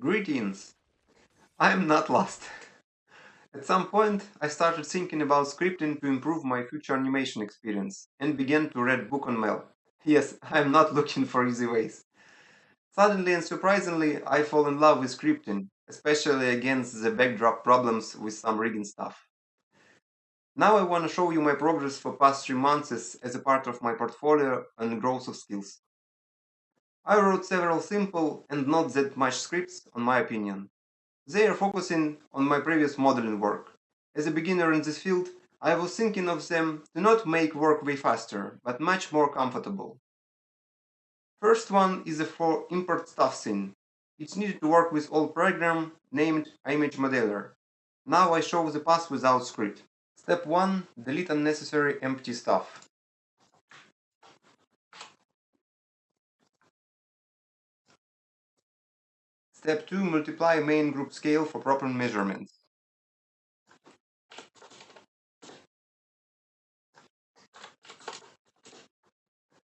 Greetings! I'm not lost. At some point, I started thinking about scripting to improve my future animation experience and began to read book on MEL. Yes, I'm not looking for easy ways. Suddenly and surprisingly, I fall in love with scripting, especially against the backdrop problems with some rigging stuff. Now I want to show you my progress for past 3 months as a part of my portfolio and growth of skills. I wrote several simple and not that much scripts, on my opinion. They are focusing on my previous modeling work. As a beginner in this field, I was thinking of them to not make work way faster, but much more comfortable. First one is for import stuff scene. It's needed to work with old program named image modeler. Now I show the path without script. Step 1. Delete unnecessary empty stuff. Step 2. Multiply main group scale for proper measurements.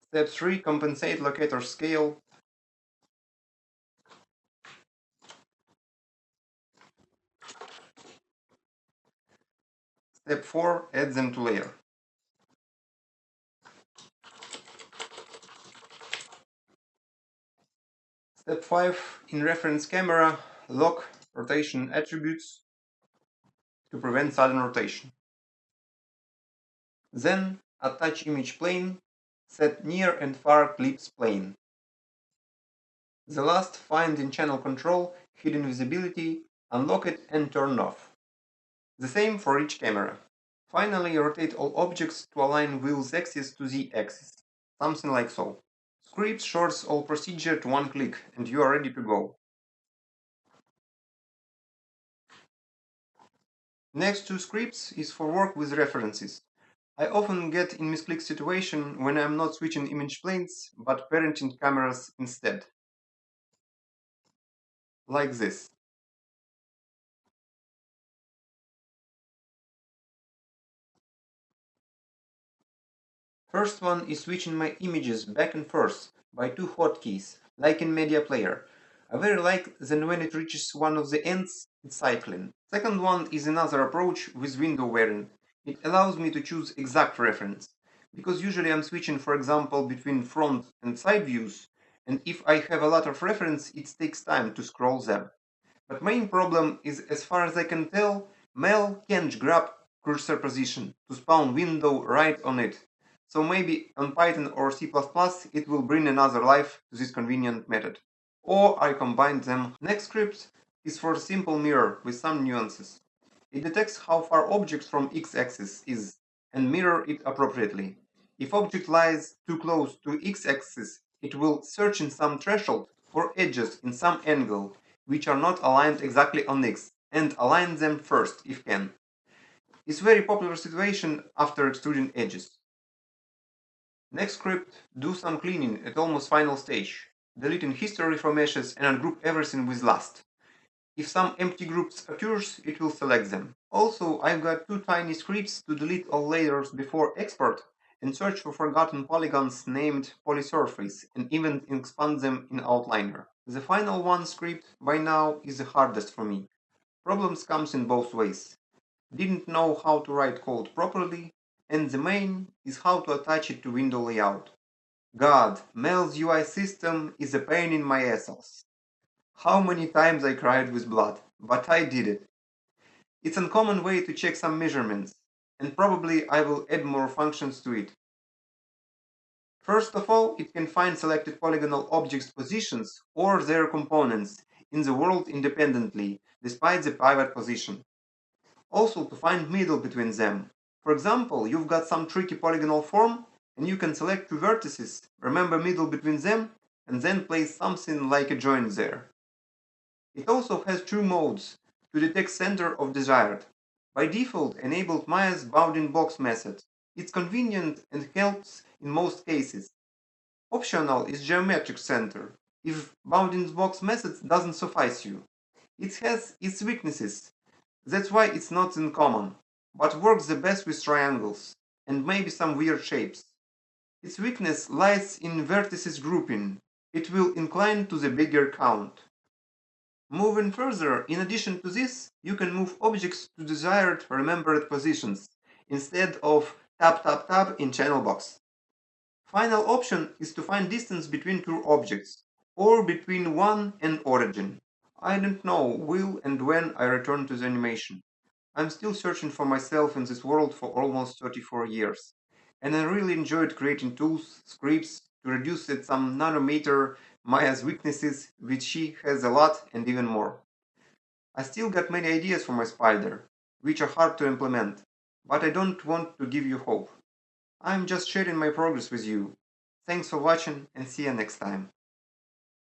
Step 3. Compensate locator scale. Step 4. Add them to layer. Step 5. In reference camera, lock rotation attributes to prevent sudden rotation. Then attach image plane, set near and far clips plane. The last, find in channel control, hidden visibility, unlock it and turn off. The same for each camera. Finally, rotate all objects to align wheel's axis to the axis. Something like so. Script shorts all procedure to one click and you are ready to go. Next two scripts is for work with references. I often get in misclick situation when I'm not switching image planes, but parenting cameras instead. Like this. First one is switching my images back and forth by two hotkeys, like in Media Player. I very like then when it reaches one of the ends, it's cycling. Second one is another approach with window variant. It allows me to choose exact reference. Because usually I'm switching, for example, between front and side views, and if I have a lot of reference, it takes time to scroll them. But main problem is, as far as I can tell, MEL can't grab cursor position to spawn window right on it. So maybe on Python or C++ it will bring another life to this convenient method. Or I combine them. Next script is for simple mirror with some nuances. It detects how far object from x-axis is and mirror it appropriately. If object lies too close to x-axis, it will search in some threshold for edges in some angle which are not aligned exactly on x and align them first if can. It's very popular situation after extruding edges. Next script, do some cleaning at almost final stage, deleting history from meshes and ungroup everything with last. If some empty groups occurs, it will select them. Also, I've got two tiny scripts to delete all layers before export and search for forgotten polygons named polysurface and even expand them in Outliner. The final one script by now is the hardest for me. Problems comes in both ways. Didn't know how to write code properly, and the main is how to attach it to window layout. God, MEL's UI system is a pain in my assholes. How many times I cried with blood, but I did it. It's a common way to check some measurements, and probably I will add more functions to it. First of all, it can find selected polygonal objects' positions or their components in the world independently, despite the pivot position. Also to find middle between them. For example, you've got some tricky polygonal form, and you can select two vertices, remember middle between them, and then place something like a joint there. It also has two modes to detect center of desired. By default, enabled Maya's bounding box method. It's convenient and helps in most cases. Optional is geometric center, if bounding box method doesn't suffice you. It has its weaknesses, that's why it's not in common, but works the best with triangles, and maybe some weird shapes. Its weakness lies in vertices grouping. It will incline to the bigger count. Moving further, in addition to this, you can move objects to desired remembered positions instead of tap tap tap in channel box. Final option is to find distance between two objects, or between one and origin. I don't know will and when I return to the animation. I'm still searching for myself in this world for almost 34 years. And I really enjoyed creating tools, scripts, to reduce at some nanometer Maya's weaknesses, which she has a lot and even more. I still got many ideas for my spider, which are hard to implement, but I don't want to give you hope. I'm just sharing my progress with you. Thanks for watching and see you next time.